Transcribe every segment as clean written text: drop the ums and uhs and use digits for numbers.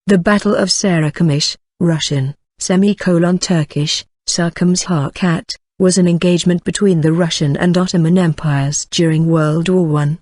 The Battle of Sarıkamış, Russian, Turkish, Sarıkamış Harekatı, was an engagement between the Russian and Ottoman empires during World War I.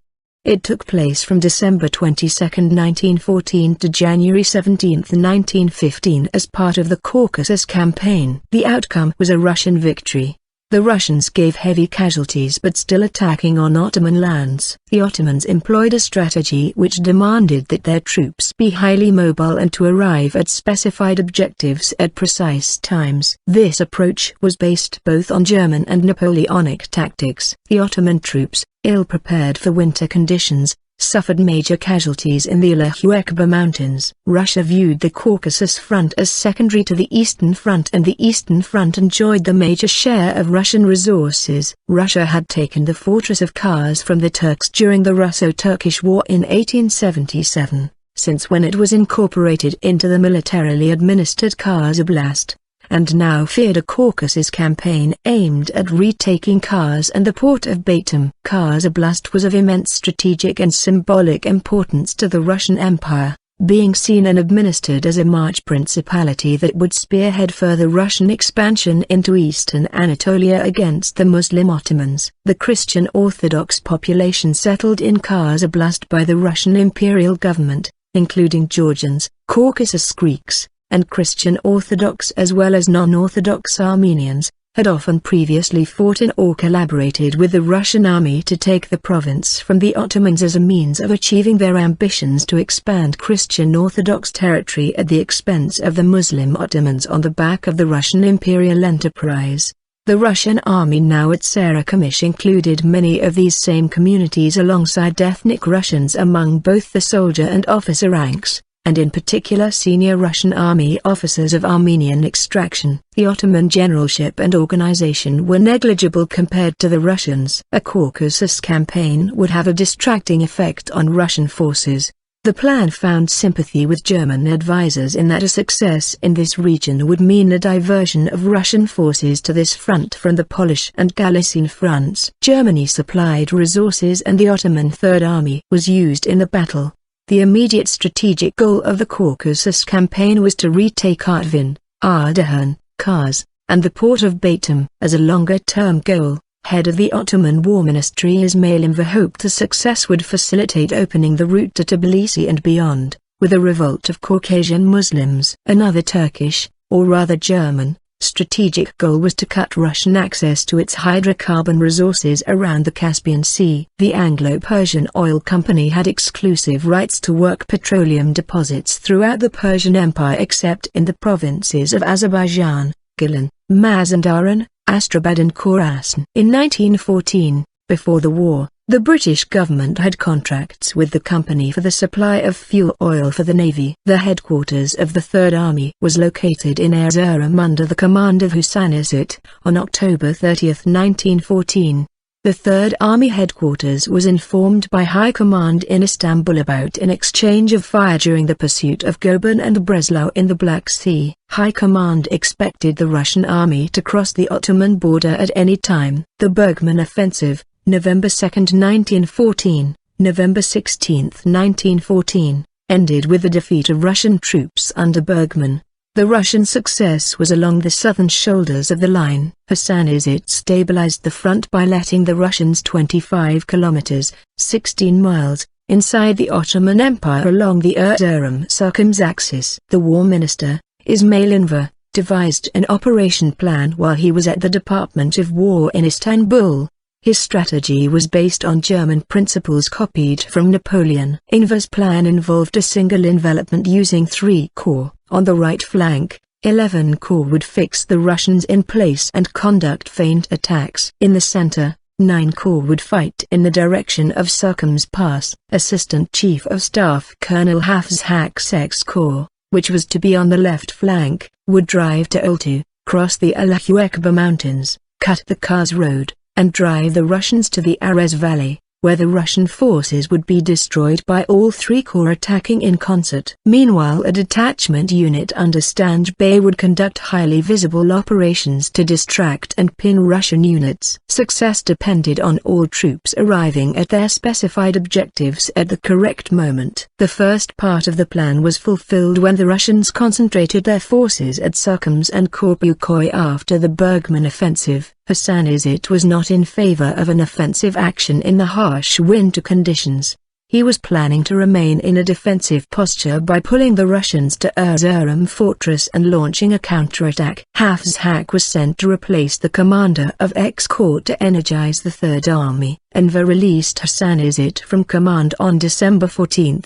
It took place from December 22, 1914 to January 17, 1915 as part of the Caucasus Campaign. The outcome was a Russian victory. The Russians gave heavy casualties but still attacking on Ottoman lands. The Ottomans employed a strategy which demanded that their troops be highly mobile and to arrive at specified objectives at precise times. This approach was based both on German and Napoleonic tactics. The Ottoman troops, ill-prepared for winter conditions, suffered major casualties in the Allahüekber mountains. Russia viewed the Caucasus Front as secondary to the Eastern Front, and the Eastern Front enjoyed the major share of Russian resources. Russia had taken the fortress of Kars from the Turks during the Russo-Turkish War in 1877, since when it was incorporated into the militarily administered Kars Oblast, and now feared a Caucasus campaign aimed at retaking Kars and the port of Batum. Kars Oblast was of immense strategic and symbolic importance to the Russian Empire, being seen and administered as a March principality that would spearhead further Russian expansion into Eastern Anatolia against the Muslim Ottomans. The Christian Orthodox population settled in Kars Oblast by the Russian imperial government, including Georgians, Caucasus Greeks, and Christian Orthodox as well as non-Orthodox Armenians, had often previously fought in or collaborated with the Russian army to take the province from the Ottomans as a means of achieving their ambitions to expand Christian Orthodox territory at the expense of the Muslim Ottomans on the back of the Russian imperial enterprise. The Russian army now at Sarıkamış included many of these same communities alongside ethnic Russians among both the soldier and officer ranks, and in particular senior Russian army officers of Armenian extraction. The Ottoman generalship and organization were negligible compared to the Russians. A Caucasus campaign would have a distracting effect on Russian forces. The plan found sympathy with German advisors in that a success in this region would mean a diversion of Russian forces to this front from the Polish and Galician fronts. Germany supplied resources and the Ottoman Third Army was used in the battle. The immediate strategic goal of the Caucasus campaign was to retake Artvin, Ardahan, Kars, and the port of Batum. As a longer-term goal, head of the Ottoman War Ministry Ismail Enver hoped the success would facilitate opening the route to Tbilisi and beyond, with a revolt of Caucasian Muslims. Another Turkish, or rather German, strategic goal was to cut Russian access to its hydrocarbon resources around the Caspian Sea. The Anglo-Persian Oil Company had exclusive rights to work petroleum deposits throughout the Persian Empire except in the provinces of Azerbaijan, Gilan, Mazandaran, Astrabad and Khorasan. In 1914, before the war, the British government had contracts with the company for the supply of fuel oil for the Navy. The headquarters of the Third Army was located in Erzurum under the command of Hüseyin Izet. On October 30, 1914, the Third Army headquarters was informed by High Command in Istanbul about an exchange of fire during the pursuit of Goban and Breslau in the Black Sea. High Command expected the Russian army to cross the Ottoman border at any time. The Bergman Offensive, November 2, 1914, November 16, 1914, ended with the defeat of Russian troops under Bergman. The Russian success was along the southern shoulders of the line. Hüseyin Izet stabilized the front by letting the Russians 25 kilometers, 16 miles, inside the Ottoman Empire along the Erzurum-Sarıkamış axis. The war minister, Ismail Enver, devised an operation plan while he was at the Department of War in Istanbul. His strategy was based on German principles copied from Napoleon. Enver's plan involved a single envelopment using 3 corps. On the right flank, 11 corps would fix the Russians in place and conduct feint attacks. In the center, 9 corps would fight in the direction of Sarıkamış Pass. Assistant Chief of Staff Colonel Hafız Haksek's corps, which was to be on the left flank, would drive to Oltu, cross the Allahüekber mountains, cut the Kars Road, and drive the Russians to the Ares Valley. where the Russian forces would be destroyed by all three corps attacking in concert. Meanwhile, a detachment unit under Stange Bey would conduct highly visible operations to distract and pin Russian units. Success depended on all troops arriving at their specified objectives at the correct moment. The first part of the plan was fulfilled when the Russians concentrated their forces at Sarıkamış and Korkutköy after the Bergman offensive. Hasanizade was not in favor of an offensive action in the harsh winter conditions. He was planning to remain in a defensive posture by pulling the Russians to Erzurum fortress and launching a counterattack. Hafizhak was sent to replace the commander of X Corps to energize the Third Army. Enver released Hasanizade from command on December 14.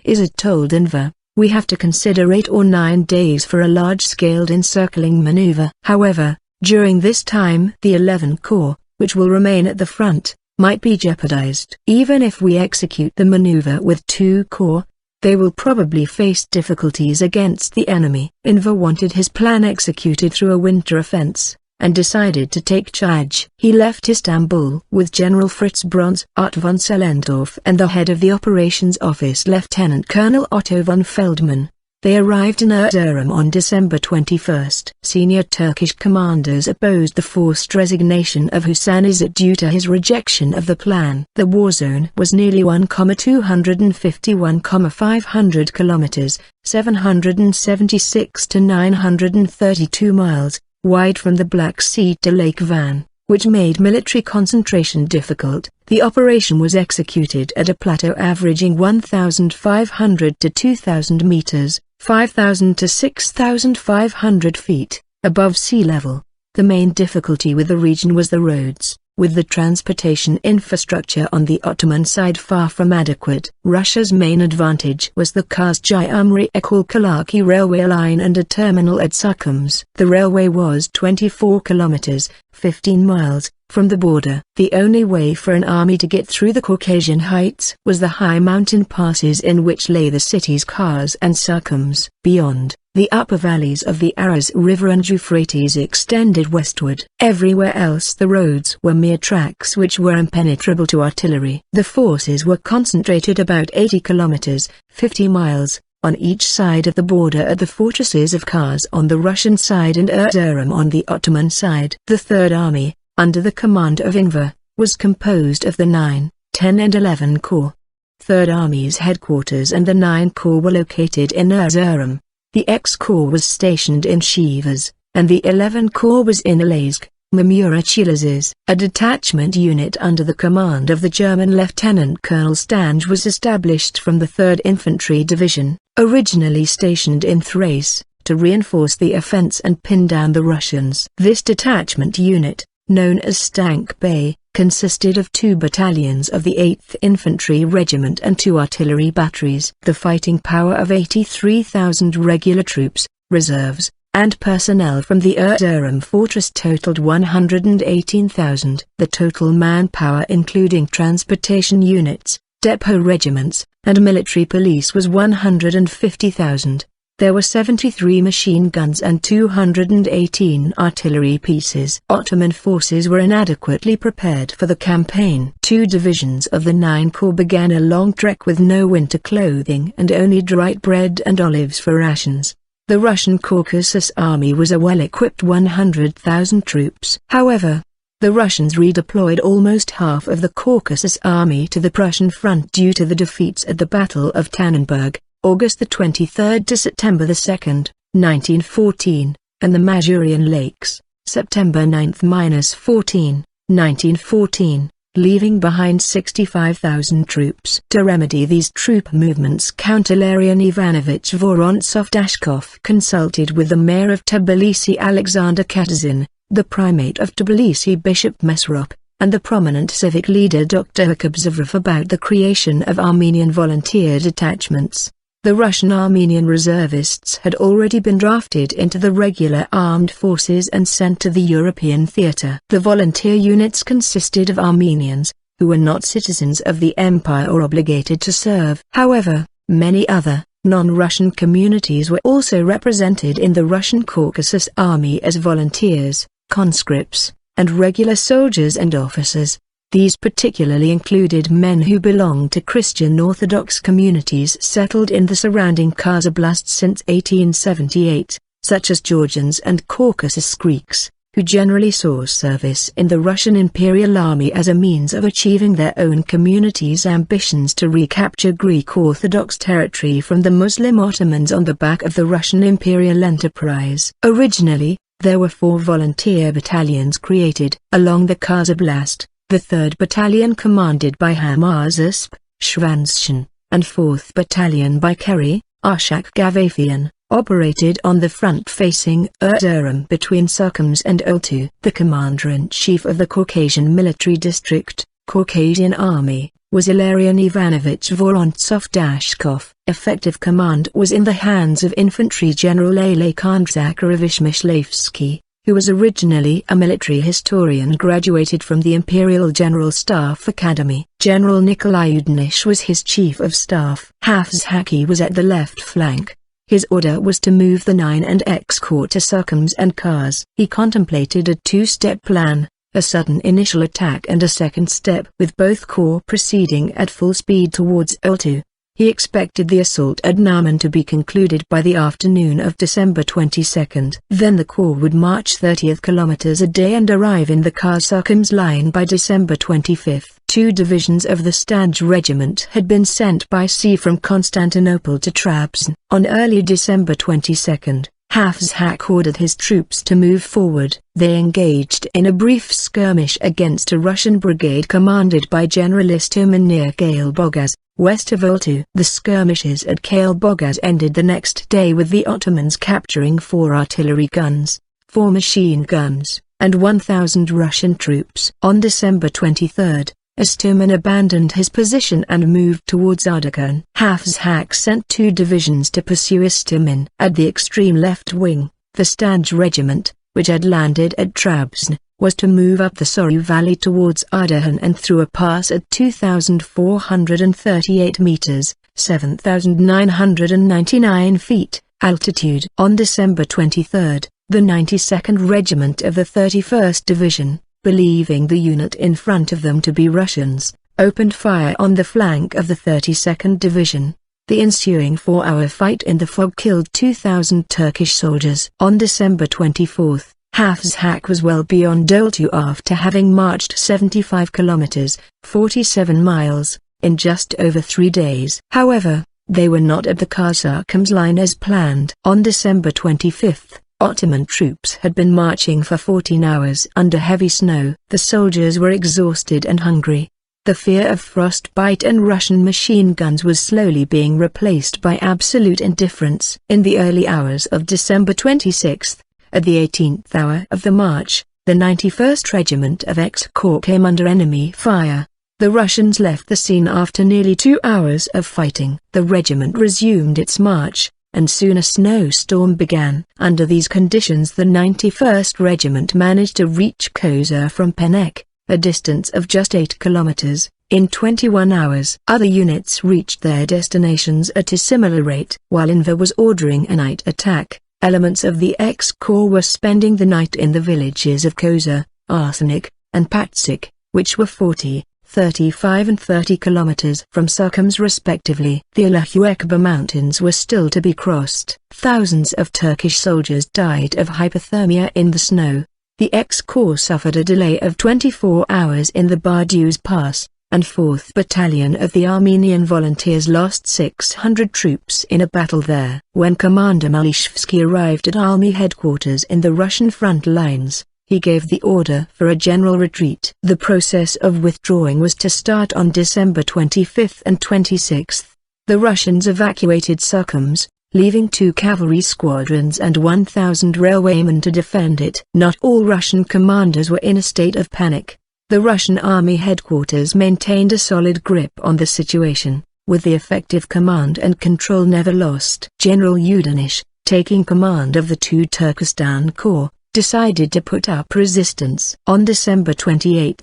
Izard told Enver, "We have to consider 8 or 9 days for a large-scale encircling maneuver." However, during this time the 11th Corps, which will remain at the front, might be jeopardized. Even if we execute the maneuver with 2 corps, they will probably face difficulties against the enemy. Enver wanted his plan executed through a winter offense, and decided to take charge. He left Istanbul with General Fritz Brons, Otto von Sellendorf and the head of the operations office Lieutenant Colonel Otto von Feldman. They arrived in Erzurum on December 21. Senior Turkish commanders opposed the forced resignation of Hasanizade due to his rejection of the plan. The war zone was nearly 1,251,500 kilometers, 776 to 932 miles, wide from the Black Sea to Lake Van, which made military concentration difficult. The operation was executed at a plateau averaging 1,500 to 2,000 meters, 5,000 to 6,500 feet, above sea level. The main difficulty with the region was the roads, with the transportation infrastructure on the Ottoman side far from adequate. Russia's main advantage was the Kars-Cumri-Ekulkalaki railway line and a terminal at Sarıkamış. The railway was 24 kilometers, 15 miles, from the border. The only way for an army to get through the Caucasian heights was the high mountain passes in which lay the cities Kars and Sarıkamış. Beyond, the upper valleys of the Aras River and Euphrates extended westward. Everywhere else the roads were mere tracks which were impenetrable to artillery. The forces were concentrated about 80 kilometers, 50 miles, on each side of the border at the fortresses of Kars on the Russian side and Erzurum on the Ottoman side. The Third Army, under the command of Enver, was composed of the 9, 10 and 11 Corps. Third Army's headquarters and the 9 Corps were located in Erzurum. The X Corps was stationed in Sivas, and the 11 Corps was in Elazığ, Mamurachilazes. A detachment unit under the command of the German Lieutenant Colonel Stange was established from the 3rd Infantry Division, originally stationed in Thrace, to reinforce the offense and pin down the Russians. This detachment unit, known as Stange Bey, consisted of 2 battalions of the 8th Infantry Regiment and 2 artillery batteries. The fighting power of 83,000 regular troops, reserves, and personnel from the Erzurum fortress totaled 118,000. The total manpower including transportation units, depot regiments, and military police was 150,000. There were 73 machine guns and 218 artillery pieces. Ottoman forces were inadequately prepared for the campaign. 2 divisions of the 9 Corps began a long trek with no winter clothing and only dried bread and olives for rations. The Russian Caucasus Army was a well-equipped 100,000 troops. However, the Russians redeployed almost half of the Caucasus Army to the Prussian front due to the defeats at the Battle of Tannenberg, August 23 to September 2, 1914, and the Masurian Lakes, September 9–14, 1914, leaving behind 65,000 troops. To remedy these troop movements, Count Ilarion Ivanovich Vorontsov-Dashkov consulted with the mayor of Tbilisi Alexander Katazin, the primate of Tbilisi Bishop Mesrop, and the prominent civic leader Dr. Hakubzarov about the creation of Armenian volunteer detachments. The Russian Armenian reservists had already been drafted into the regular armed forces and sent to the European theater. The volunteer units consisted of Armenians, who were not citizens of the empire or obligated to serve. However, many other, non-Russian communities were also represented in the Russian Caucasus Army as volunteers, conscripts, and regular soldiers and officers. These particularly included men who belonged to Christian Orthodox communities settled in the surrounding Kars Oblast since 1878, such as Georgians and Caucasus Greeks, who generally saw service in the Russian Imperial Army as a means of achieving their own communities' ambitions to recapture Greek Orthodox territory from the Muslim Ottomans on the back of the Russian imperial enterprise. Originally, there were 4 volunteer battalions created along the Kars Oblast, the 3rd Battalion commanded by Hamazasp, Shvanshin, and 4th Battalion by Keri, Arshak Gavafian, operated on the front facing Erzurum between Sarıkamış and Oltu. The commander-in-chief of the Caucasian Military District, Caucasian Army, was Ilarion Ivanovich Vorontsov-Dashkov. Effective command was in the hands of Infantry General Alexander Zakharovich Mishlevsky, who was originally a military historian graduated from the Imperial General Staff Academy. General Nikolai Udinish was his chief of staff. Hafez Haki was at the left flank. His order was to move the 9 and X Corps to Sarıkamış and Kars. He contemplated a 2-step plan, a sudden initial attack and a second step with both corps proceeding at full speed towards Oltu. He expected the assault at Naman to be concluded by the afternoon of December 22. Then the corps would march 30 kilometers a day and arrive in the Kars-Sarıkamış line by December 25. 2 divisions of the Stange Regiment had been sent by sea from Constantinople to Trabzon. On early December 22, Hafez Hak ordered his troops to move forward. They engaged in a brief skirmish against a Russian brigade commanded by General Istomin near Kailbogaz, west of Oltu. The skirmishes at Kailbogaz ended the next day with the Ottomans capturing 4 artillery guns, 4 machine guns, and 1,000 Russian troops. On December 23, Istomin abandoned his position and moved towards Ardahan. Hafez Hak sent 2 divisions to pursue Istomin. At the extreme left wing, the Stange Regiment, which had landed at Trabzon, was to move up the Soru Valley towards Ardahan and through a pass at 2,438 meters, 7,999 feet, altitude. On December 23, the 92nd Regiment of the 31st Division, believing the unit in front of them to be Russians, opened fire on the flank of the 32nd Division. The ensuing 4-hour fight in the fog killed 2,000 Turkish soldiers. On December 24, Hafez Hak was well beyond Oltu after having marched 75 kilometers, 47 miles, in just over 3 days. However, they were not at the Kars-Sarıkamış line as planned. On December 25, Ottoman troops had been marching for 14 hours under heavy snow. The soldiers were exhausted and hungry. The fear of frostbite and Russian machine guns was slowly being replaced by absolute indifference. In the early hours of December 26, at the 18th hour of the march, the 91st Regiment of X Corps came under enemy fire. The Russians left the scene after nearly 2 hours of fighting. The regiment resumed its march, and soon a snowstorm began. Under these conditions the 91st Regiment managed to reach Koza from Penek, a distance of just 8 kilometers, in 21 hours. Other units reached their destinations at a similar rate. While Enver was ordering a night attack, elements of the X Corps were spending the night in the villages of Koza, Arsenik, and Patsik, which were 40, 35 and 30 kilometers from Sarıkamış respectively. The Allahüekber mountains were still to be crossed. Thousands of Turkish soldiers died of hypothermia in the snow. The X Corps suffered a delay of 24 hours in the Barduz Pass, and 4th Battalion of the Armenian Volunteers lost 600 troops in a battle there. When Commander Malishevsky arrived at Army headquarters in the Russian front lines, he gave the order for a general retreat. The process of withdrawing was to start on December 25 and 26. The Russians evacuated Sarıkamış, leaving 2 cavalry squadrons and 1,000 railwaymen to defend it. Not all Russian commanders were in a state of panic. The Russian army headquarters maintained a solid grip on the situation, with the effective command and control never lost. General Udinish, taking command of the 2 Turkestan Corps, decided to put up resistance. On December 28,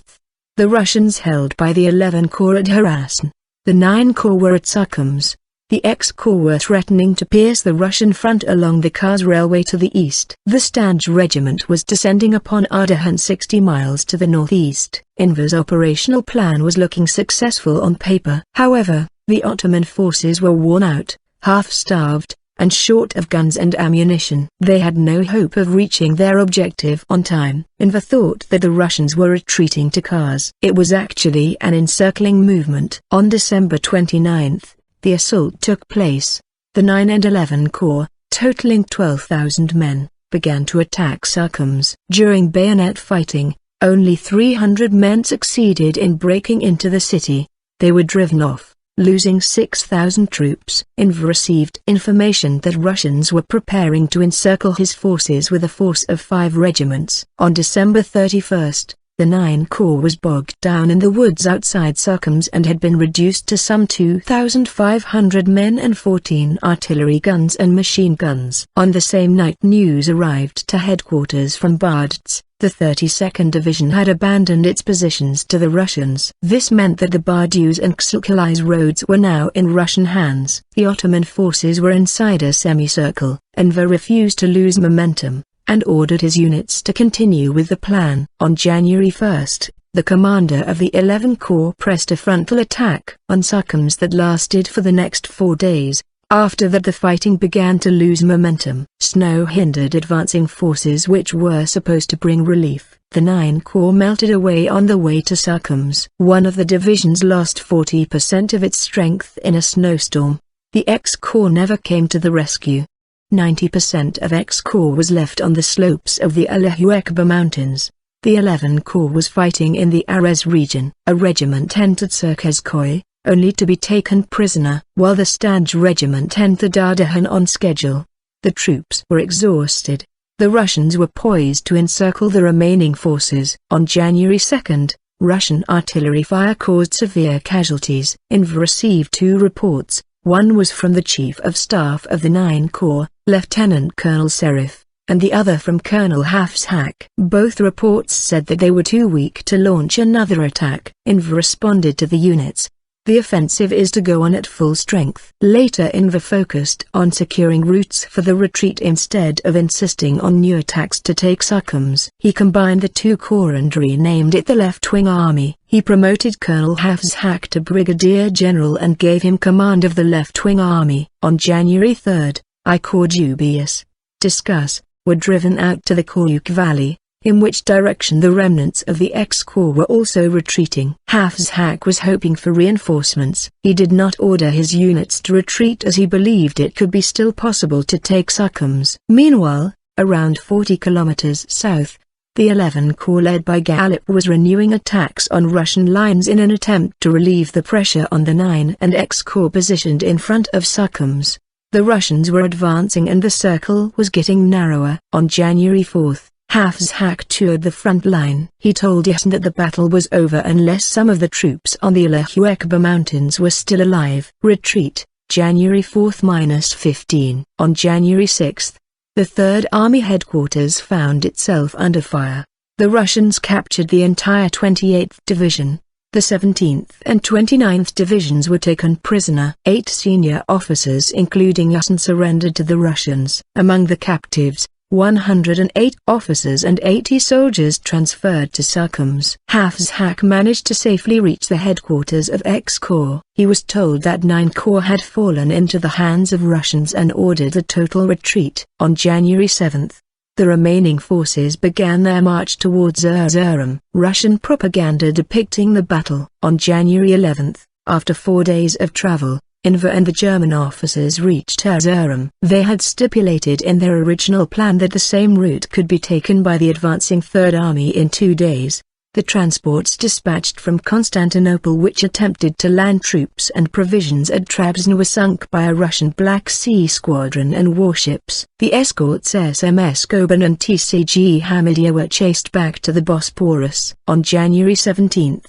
the Russians held by the 11 Corps at Harasan. The 9 Corps were at Sarıkamış. The X-Corps were threatening to pierce the Russian front along the Kars Railway to the east. The Stange Regiment was descending upon Ardahan 60 miles to the northeast. Enver's operational plan was looking successful on paper. However, the Ottoman forces were worn out, half-starved, and short of guns and ammunition. They had no hope of reaching their objective on time. Enver thought that the Russians were retreating to Kars. It was actually an encircling movement. On December 29, the assault took place. The 9 and 11 Corps, totaling 12,000 men, began to attack Sarıkamış. During bayonet fighting, only 300 men succeeded in breaking into the city. They were driven off, losing 6,000 troops. Enver received information that Russians were preparing to encircle his forces with a force of 5 regiments. On December 31, the 9 Corps was bogged down in the woods outside Sarıkamış and had been reduced to some 2,500 men and 14 artillery guns and machine guns. On the same night news arrived to headquarters from Bardz. The 32nd Division had abandoned its positions to the Russians. This meant that the Barduz and Caucasus roads were now in Russian hands. The Ottoman forces were inside a semicircle. Enver refused to lose momentum, and ordered his units to continue with the plan. On January 1, the commander of the 11 Corps pressed a frontal attack on Sarıkamış that lasted for the next 4 days. After that the fighting began to lose momentum. Snow hindered advancing forces which were supposed to bring relief. The 9 Corps melted away on the way to Sarıkamış. One of the divisions lost 40% of its strength in a snowstorm. The X-Corps never came to the rescue. 90% of X-Corps was left on the slopes of the Allahüekber mountains. The 11 Corps was fighting in the Ares region. A regiment entered Sarıkamış, only to be taken prisoner, while the Stange Regiment entered Ardahan on schedule. The troops were exhausted. The Russians were poised to encircle the remaining forces. On January 2, Russian artillery fire caused severe casualties. Enver received 2 reports. One was from the Chief of Staff of the 9 Corps, Lieutenant Colonel Serif, and the other from Colonel Hafsak. Both reports said that they were too weak to launch another attack. Enver responded to the units: "The offensive is to go on at full strength." Later Enver focused on securing routes for the retreat instead of insisting on new attacks to take Sarıkamış. He combined the 2 corps and renamed it the Left Wing Army. He promoted Colonel Hafsak to Brigadier General and gave him command of the Left Wing Army. On January 3, I Corps dubious, discuss, were driven out to the Caucasus Valley, in which direction the remnants of the X-Corps were also retreating. Hafsak was hoping for reinforcements. He did not order his units to retreat as he believed it could be still possible to take Sarıkamış. Meanwhile, around 40 kilometers south, the 11 Corps led by Galip was renewing attacks on Russian lines in an attempt to relieve the pressure on the 9 and X-Corps positioned in front of Sarıkamış. The Russians were advancing and the circle was getting narrower. On January 4, Hafsak toured the front line. He told Yasin that the battle was over unless some of the troops on the Allahüekber mountains were still alive. Retreat, January 4-15. On January 6, the 3rd Army headquarters found itself under fire. The Russians captured the entire 28th Division. The 17th and 29th Divisions were taken prisoner. 8 senior officers including Yasin surrendered to the Russians. Among the captives, 108 officers and 80 soldiers transferred to Sarıkamış. Hafsak managed to safely reach the headquarters of X-Corps. He was told that 9 Corps had fallen into the hands of Russians and ordered a total retreat. On January 7, the remaining forces began their march towards Erzurum. Russian propaganda depicting the battle. On January 11, after 4 days of travel, Enver and the German officers reached Erzurum. They had stipulated in their original plan that the same route could be taken by the advancing Third Army in 2 days. The transports dispatched from Constantinople which attempted to land troops and provisions at Trabzon were sunk by a Russian Black Sea squadron and warships. The escorts SMS Goban and TCG Hamidiye were chased back to the Bosporus. On January 17,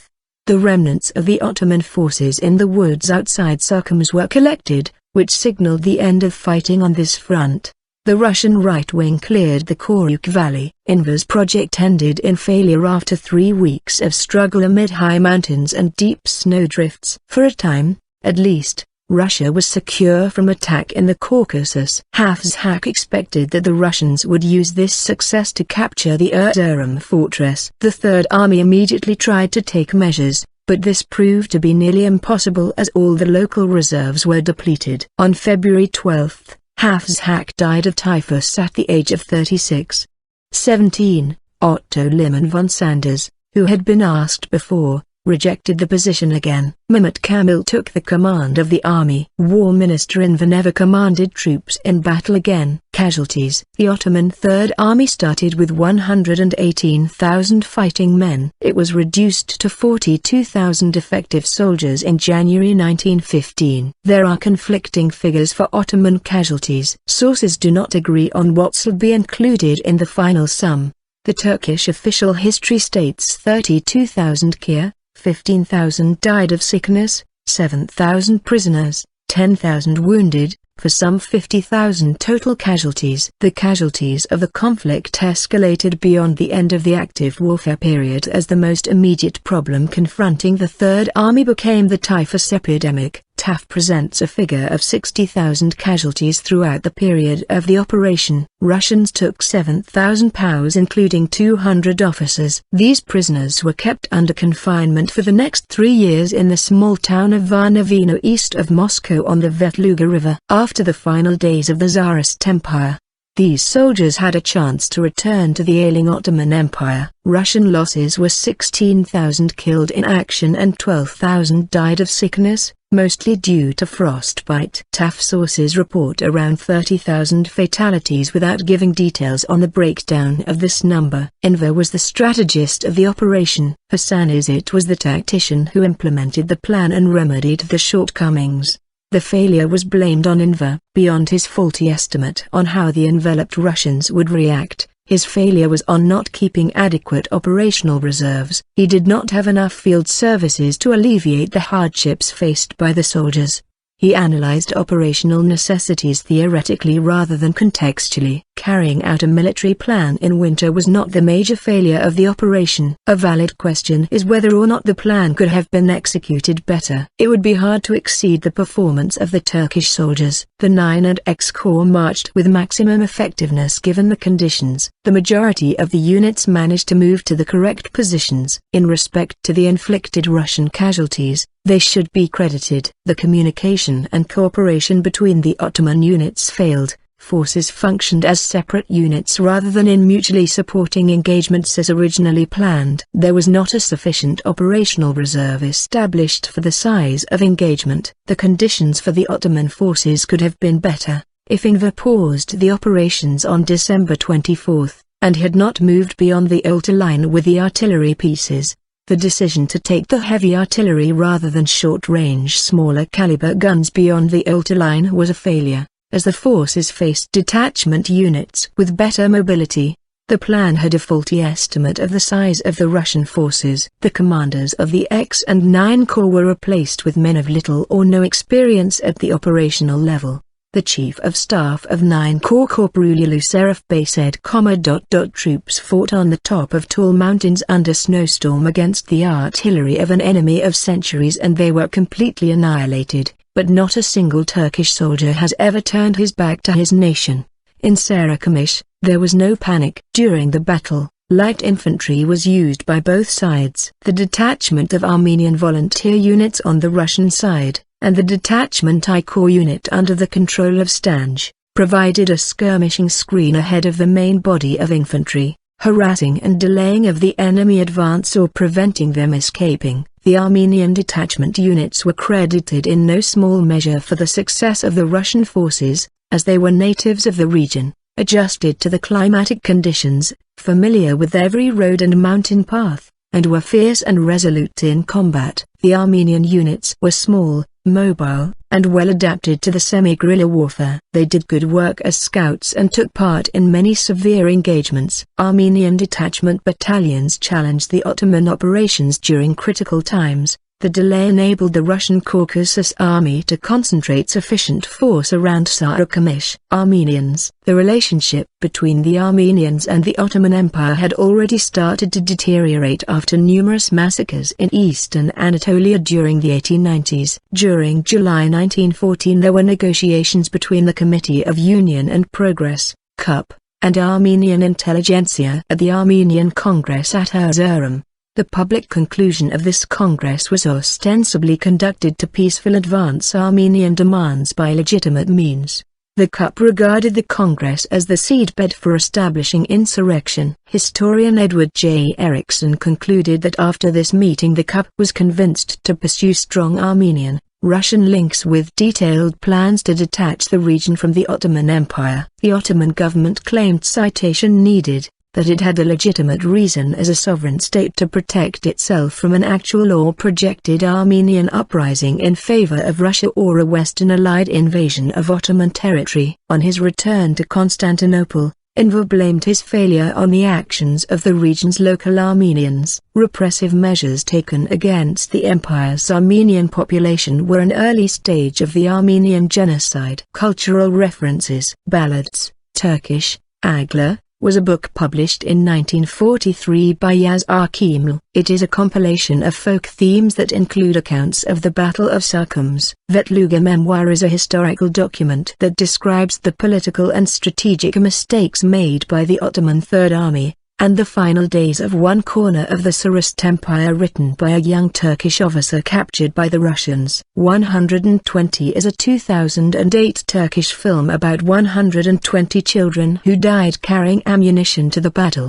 the remnants of the Ottoman forces in the woods outside Sarıkamış were collected, which signaled the end of fighting on this front. The Russian right wing cleared the Caucasus Valley. Enver's project ended in failure after 3 weeks of struggle amid high mountains and deep snowdrifts. For a time, at least, Russia was secure from attack in the Caucasus. Hafizhak expected that the Russians would use this success to capture the Erzurum fortress. The Third Army immediately tried to take measures, but this proved to be nearly impossible as all the local reserves were depleted. On February 12, Hafizhak died of typhus at the age of 36. 17. Otto Liman von Sanders, who had been asked before, rejected the position again. Mehmet Kamil took the command of the army. War Minister Enver never commanded troops in battle again. Casualties. The Ottoman Third Army started with 118,000 fighting men. It was reduced to 42,000 effective soldiers in January 1915. There are conflicting figures for Ottoman casualties. Sources do not agree on what should be included in the final sum. The Turkish official history states 32,000 killed, 15,000 died of sickness, 7,000 prisoners, 10,000 wounded, for some 50,000 total casualties. The casualties of the conflict escalated beyond the end of the active warfare period as the most immediate problem confronting the Third Army became the typhus epidemic. TAF presents a figure of 60,000 casualties throughout the period of the operation. Russians took 7,000 POWs including 200 officers. These prisoners were kept under confinement for the next 3 years in the small town of Varnavino east of Moscow on the Vetluga River. After the final days of the Tsarist Empire, these soldiers had a chance to return to the ailing Ottoman Empire. Russian losses were 16,000 killed in action and 12,000 died of sickness, mostly due to frostbite. TAF sources report around 30,000 fatalities without giving details on the breakdown of this number. Enver was the strategist of the operation. Hasan Izit was the tactician who implemented the plan and remedied the shortcomings. The failure was blamed on Enver. Beyond his faulty estimate on how the enveloped Russians would react, his failure was on not keeping adequate operational reserves. He did not have enough field services to alleviate the hardships faced by the soldiers. He analyzed operational necessities theoretically rather than contextually. Carrying out a military plan in winter was not the major failure of the operation. A valid question is whether or not the plan could have been executed better. It would be hard to exceed the performance of the Turkish soldiers. The 9 and X Corps marched with maximum effectiveness given the conditions. The majority of the units managed to move to the correct positions. In respect to the inflicted Russian casualties, they should be credited. The communication and cooperation between the Ottoman units failed. Forces functioned as separate units rather than in mutually supporting engagements as originally planned. There was not a sufficient operational reserve established for the size of engagement. The conditions for the Ottoman forces could have been better. If Enver paused the operations on December 24, and had not moved beyond the Olta line with the artillery pieces, the decision to take the heavy artillery rather than short-range smaller caliber guns beyond the Olta line was a failure, as the forces faced detachment units with better mobility. The plan had a faulty estimate of the size of the Russian forces. The commanders of the X and 9 Corps were replaced with men of little or no experience at the operational level. The Chief of Staff of 9 Corps Corporal Serif Bey said, "Troops fought on the top of tall mountains under snowstorm against the artillery of an enemy of centuries and they were completely annihilated, but not a single Turkish soldier has ever turned his back to his nation." In Sarıkamış, there was no panic. During the battle, light infantry was used by both sides. The detachment of Armenian volunteer units on the Russian side, and the detachment I Corps unit under the control of Stange, provided a skirmishing screen ahead of the main body of infantry, harassing and delaying of the enemy advance or preventing them escaping. The Armenian detachment units were credited in no small measure for the success of the Russian forces, as they were natives of the region, adjusted to the climatic conditions, familiar with every road and mountain path, and were fierce and resolute in combat. The Armenian units were small, mobile, and well adapted to the semi-guerrilla warfare. They did good work as scouts and took part in many severe engagements. Armenian detachment battalions challenged the Ottoman operations during critical times. The delay enabled the Russian Caucasus army to concentrate sufficient force around Sarıkamış. Armenians. The relationship between the Armenians and the Ottoman Empire had already started to deteriorate after numerous massacres in Eastern Anatolia during the 1890s. During July 1914 there were negotiations between the Committee of Union and Progress, CUP, and Armenian intelligentsia at the Armenian Congress at Erzurum. The public conclusion of this Congress was ostensibly conducted to peacefully advance Armenian demands by legitimate means. The CUP regarded the Congress as the seedbed for establishing insurrection. Historian Edward J. Erickson concluded that after this meeting the CUP was convinced to pursue strong Armenian, Russian links with detailed plans to detach the region from the Ottoman Empire. The Ottoman government claimed citation needed, that it had a legitimate reason as a sovereign state to protect itself from an actual or projected Armenian uprising in favor of Russia or a Western allied invasion of Ottoman territory. On his return to Constantinople, Enver blamed his failure on the actions of the region's local Armenians. Repressive measures taken against the empire's Armenian population were an early stage of the Armenian genocide. Cultural references. Ballads. Turkish, Agla, was a book published in 1943 by Yazar Kemal. It is a compilation of folk themes that include accounts of the Battle of Sarıkamış. Vetluga Memoir is a historical document that describes the political and strategic mistakes made by the Ottoman Third Army, and the final days of one corner of the Tsarist Empire, written by a young Turkish officer captured by the Russians. 120 is a 2008 Turkish film about 120 children who died carrying ammunition to the battle.